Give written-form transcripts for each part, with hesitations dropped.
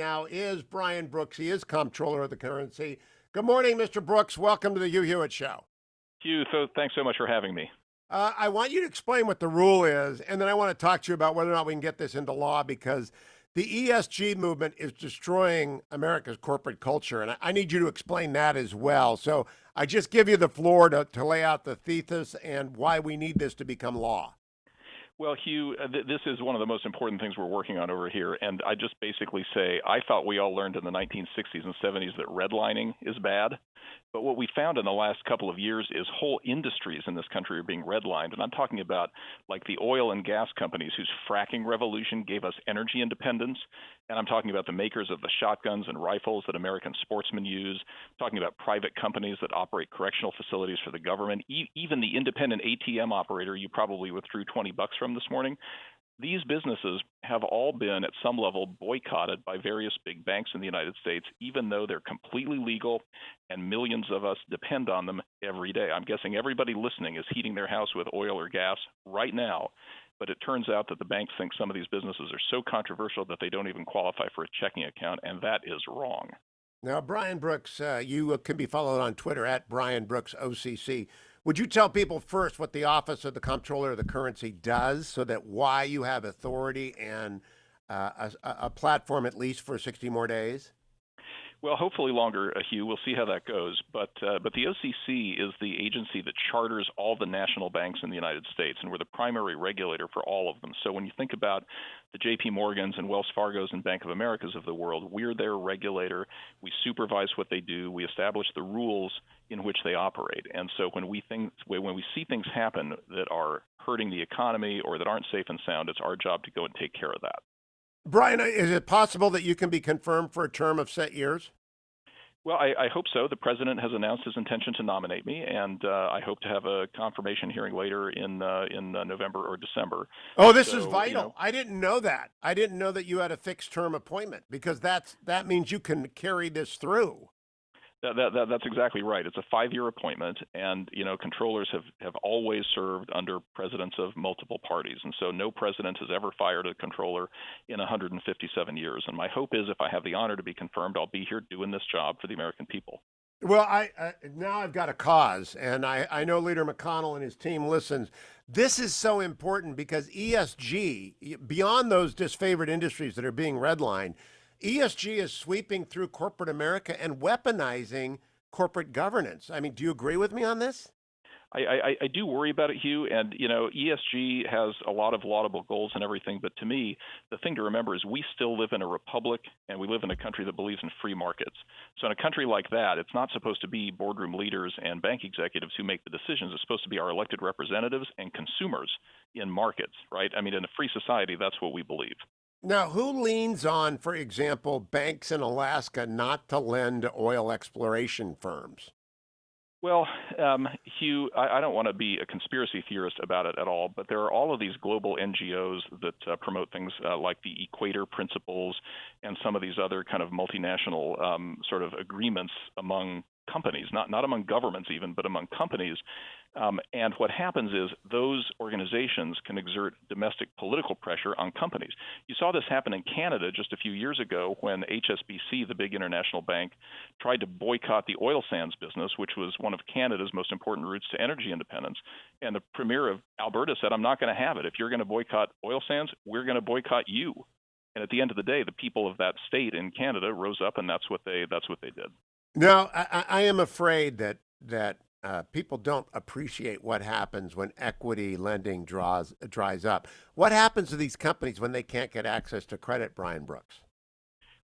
Now is Brian Brooks. He is Comptroller of the Currency. Good morning, Mr. Brooks. Welcome to the Hugh Hewitt Show. Hugh, thanks so much for having me. I want you to explain what the rule is, and then I want to talk to you about whether or not we can get this into law because the ESG movement is destroying America's corporate culture, and I need you to explain that as well. So I just give you the floor to lay out the thesis and why we need this to become law. Well, Hugh, this is one of the most important things we're working on over here, and I just basically say I thought we all learned in the 1960s and 70s that redlining is bad. But what we found in the last couple of years is whole industries in this country are being redlined. And I'm talking about like the oil and gas companies whose fracking revolution gave us energy independence. And I'm talking about the makers of the shotguns and rifles that American sportsmen use. I'm talking about private companies that operate correctional facilities for the government. Even the independent ATM operator you probably withdrew $20 from this morning. These businesses have all been at some level boycotted by various big banks in the United States, even though they're completely legal and millions of us depend on them every day. I'm guessing everybody listening is heating their house with oil or gas right now, but it turns out that the banks think some of these businesses are so controversial that they don't even qualify for a checking account, and that is wrong. Now, Brian Brooks, you can be followed on Twitter at Brian Brooks OCC. Would you tell people first what the Office of the Comptroller of the Currency does so that why you have authority and a platform at least for 60 more days? Well, hopefully longer, Hugh. We'll see how that goes. But the OCC is the agency that charters all the national banks in the United States, and we're the primary regulator for all of them. So when you think about the J.P. Morgans and Wells Fargos and Bank of Americas of the world, we're their regulator. We supervise what they do. We establish the rules in which they operate. And so when we see things happen that are hurting the economy or that aren't safe and sound, it's our job to go and take care of that. Brian, is it possible that you can be confirmed for a term of set years? Well, I hope so. The president has announced his intention to nominate me, and I hope to have a confirmation hearing later in November or December. Oh, this is So, vital. I didn't know that. I didn't know that you had a fixed term appointment because that means you can carry this through. That's exactly right. It's a 5-year appointment, and controllers have always served under presidents of multiple parties, and so no president has ever fired a controller in 157 years. And my hope is, if I have the honor to be confirmed, I'll be here doing this job for the American people. Well, I now I've got a cause, and I know Leader McConnell and his team listens. This is so important because ESG, beyond those disfavored industries that are being redlined, ESG is sweeping through corporate America and weaponizing corporate governance. I mean, do you agree with me on this? I do worry about it, Hugh, and ESG has a lot of laudable goals and everything, but to me, the thing to remember is we still live in a republic and we live in a country that believes in free markets. So in a country like that, it's not supposed to be boardroom leaders and bank executives who make the decisions. It's supposed to be our elected representatives and consumers in markets, right? I mean, in a free society, that's what we believe. Now, who leans on, for example, banks in Alaska not to lend to oil exploration firms? Well, Hugh, I don't want to be a conspiracy theorist about it at all, but there are all of these global NGOs that promote things like the Equator Principles and some of these other kind of multinational sort of agreements among companies, not among governments even, but among companies. And what happens is those organizations can exert domestic political pressure on companies. You saw this happen in Canada just a few years ago when HSBC, the big international bank, tried to boycott the oil sands business, which was one of Canada's most important routes to energy independence. And the premier of Alberta said, I'm not going to have it. If you're going to boycott oil sands, we're going to boycott you. And at the end of the day, the people of that state in Canada rose up, and that's what they did. No, I am afraid that people don't appreciate what happens when equity lending dries up. What happens to these companies when they can't get access to credit, Brian Brooks?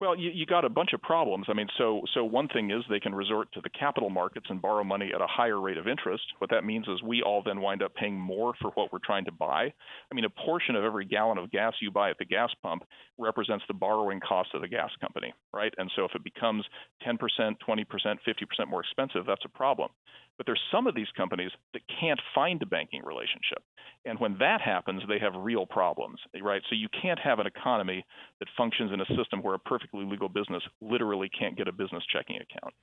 Well, you got a bunch of problems. I mean, so one thing is they can resort to the capital markets and borrow money at a higher rate of interest. What that means is we all then wind up paying more for what we're trying to buy. I mean, a portion of every gallon of gas you buy at the gas pump represents the borrowing cost of the gas company, right? And so if it becomes 10%, 20%, 50% more expensive, that's a problem. But there's some of these companies that can't find a banking relationship. And when that happens, they have real problems, right? So you can't have an economy that functions in a system where a perfectly legal business literally can't get a business checking account.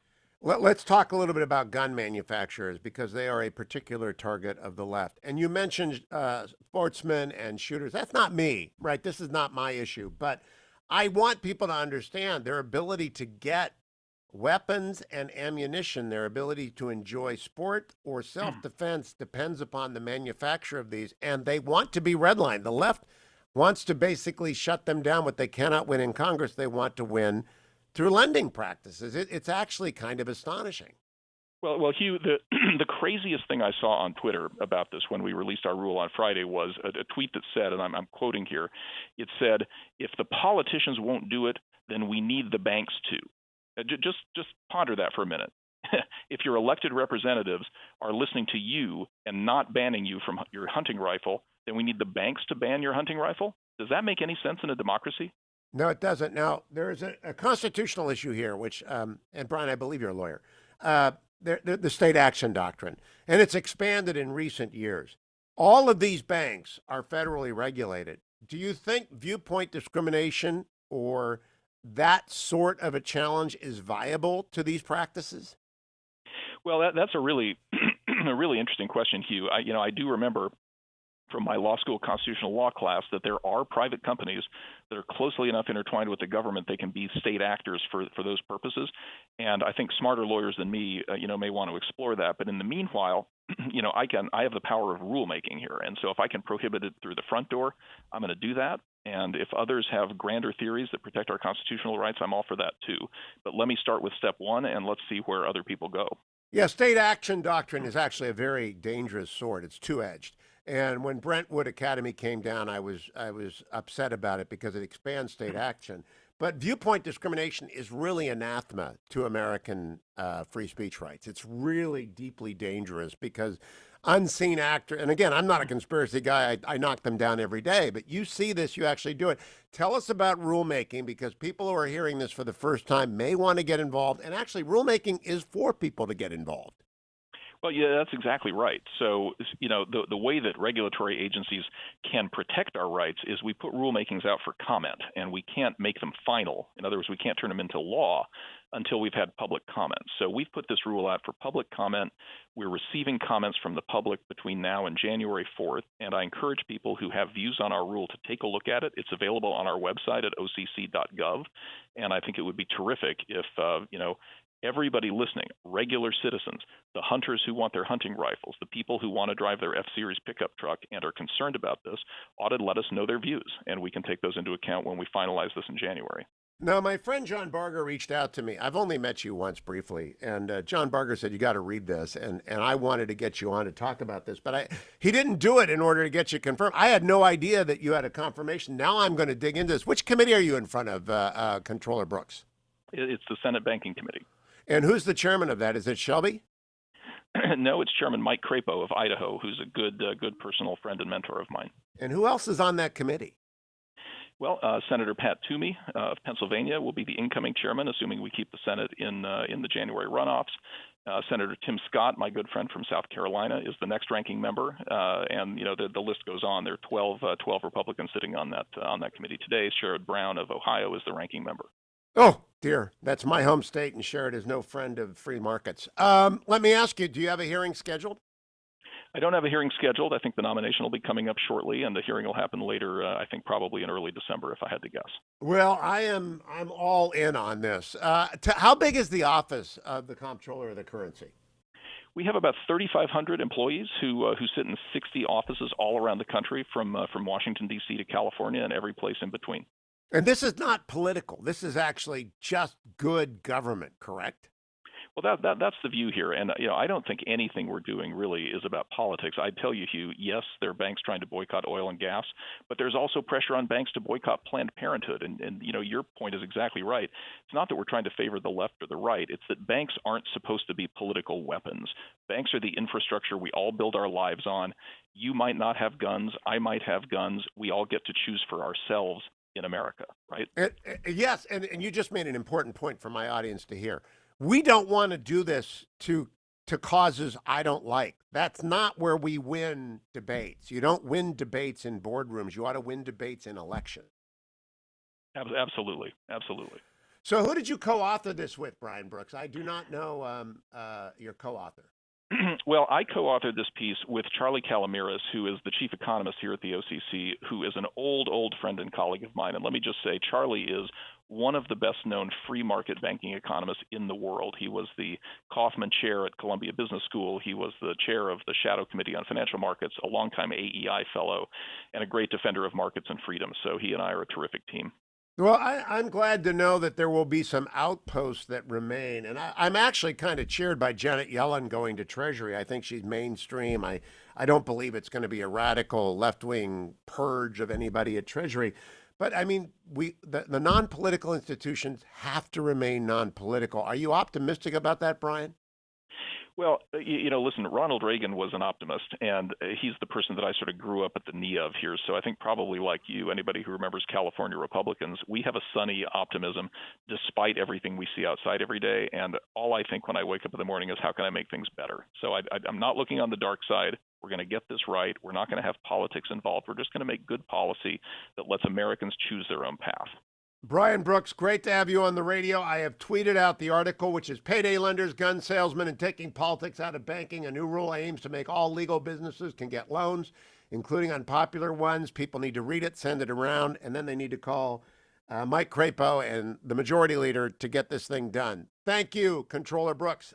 Let's talk a little bit about gun manufacturers because they are a particular target of the left. And you mentioned sportsmen and shooters. That's not me, right? This is not my issue. But I want people to understand their ability to get weapons and ammunition, their ability to enjoy sport or self defense depends upon the manufacture of these, and they want to be redlined. The left wants to basically shut them down. What they cannot win in Congress, they want to win through lending practices. It's actually kind of astonishing. Well, Hugh, the the craziest thing I saw on Twitter about this when we released our rule on Friday was a tweet that said, and I'm quoting here, it said, "If the politicians won't do it, then we need the banks to." Just ponder that for a minute. If your elected representatives are listening to you and not banning you from your hunting rifle, then we need the banks to ban your hunting rifle? Does that make any sense in a democracy? No, it doesn't. Now, there is a constitutional issue here, which, and Brian, I believe you're a lawyer, uh, the state action doctrine, and it's expanded in recent years. All of these banks are federally regulated. Do you think viewpoint discrimination or that sort of a challenge is viable to these practices? Well, that's a really a really interesting question, Hugh. I do remember from my law school constitutional law class that there are private companies that are closely enough intertwined with the government they can be state actors for those purposes. And I think smarter lawyers than me, may want to explore that. But in the meanwhile, I have the power of rulemaking here, and so if I can prohibit it through the front door, I'm going to do that. And if others have grander theories that protect our constitutional rights, I'm all for that too. But let me start with step one, and let's see where other people go. Yeah, state action doctrine is actually a very dangerous sword. It's two-edged. And when Brentwood Academy came down, I was upset about it because it expands state action. But viewpoint discrimination is really anathema to American free speech rights. It's really deeply dangerous because unseen actor, and again, I'm not a conspiracy guy. I knock them down every day, but you see this, you actually do it. Tell us about rulemaking because people who are hearing this for the first time may want to get involved. And actually, rulemaking is for people to get involved. Well, yeah, that's exactly right. So, the way that regulatory agencies can protect our rights is we put rulemakings out for comment, and we can't make them final. In other words, we can't turn them into law until we've had public comment. So we've put this rule out for public comment. We're receiving comments from the public between now and January 4th, and I encourage people who have views on our rule to take a look at it. It's available on our website at occ.gov, and I think it would be terrific if, everybody listening, regular citizens, the hunters who want their hunting rifles, the people who want to drive their F-Series pickup truck and are concerned about this, ought to let us know their views, and we can take those into account when we finalize this in January. Now, my friend John Barger reached out to me. I've only met you once briefly, and John Barger said, you got to read this, and I wanted to get you on to talk about this, but he didn't do it in order to get you confirmed. I had no idea that you had a confirmation. Now I'm going to dig into this. Which committee are you in front of, Comptroller Brooks? It's the Senate Banking Committee. And who's the chairman of that? Is it Shelby? No, it's Chairman Mike Crapo of Idaho, who's a good personal friend and mentor of mine. And who else is on that committee? Well, Senator Pat Toomey of Pennsylvania will be the incoming chairman, assuming we keep the Senate in the January runoffs. Senator Tim Scott, my good friend from South Carolina, is the next ranking member, and the list goes on. There are 12 Republicans sitting on that committee today. Sherrod Brown of Ohio is the ranking member. Oh, dear. That's my home state, and Sherrod is no friend of free markets. Let me ask you, do you have a hearing scheduled? I don't have a hearing scheduled. I think the nomination will be coming up shortly, and the hearing will happen later, I think probably in early December, if I had to guess. Well, I'm all in on this. How big is the office of the Comptroller of the Currency? We have about 3,500 employees who sit in 60 offices all around the country, from Washington, D.C. to California and every place in between. And this is not political. This is actually just good government, correct? Well, that's the view here, and I don't think anything we're doing really is about politics. I tell you, Hugh, yes, there are banks trying to boycott oil and gas, but there's also pressure on banks to boycott Planned Parenthood, and your point is exactly right. It's not that we're trying to favor the left or the right. It's that banks aren't supposed to be political weapons. Banks are the infrastructure we all build our lives on. You might not have guns. I might have guns. We all get to choose for ourselves in America, right? Yes, and you just made an important point for my audience to hear. We don't want to do this to causes I don't like. That's not where we win debates. You don't win debates in boardrooms. You ought to win debates in elections. Absolutely. Absolutely. So who did you co-author this with, Brian Brooks? I do not know your co-author. Well, I co-authored this piece with Charlie Calamiris, who is the chief economist here at the OCC, who is an old friend and colleague of mine. And let me just say, Charlie is one of the best-known free market banking economists in the world. He was the Kaufman Chair at Columbia Business School. He was the chair of the Shadow Committee on Financial Markets, a longtime AEI fellow, and a great defender of markets and freedom. So he and I are a terrific team. Well, I'm glad to know that there will be some outposts that remain. And I'm actually kind of cheered by Janet Yellen going to Treasury. I think she's mainstream. I don't believe it's going to be a radical left wing purge of anybody at Treasury. But I mean, the non political institutions have to remain non political. Are you optimistic about that, Brian? Well, listen, Ronald Reagan was an optimist, and he's the person that I sort of grew up at the knee of here. So I think probably like you, anybody who remembers California Republicans, we have a sunny optimism despite everything we see outside every day. And all I think when I wake up in the morning is how can I make things better? So I'm not looking on the dark side. We're going to get this right. We're not going to have politics involved. We're just going to make good policy that lets Americans choose their own path. Brian Brooks, great to have you on the radio. I have tweeted out the article, which is Payday Lenders, Gun Salesmen, and Taking Politics Out of Banking. A new rule aims to make all legal businesses can get loans, including unpopular ones. People need to read it, send it around, and then they need to call Mike Crapo and the majority leader to get this thing done. Thank you, Comptroller Brooks.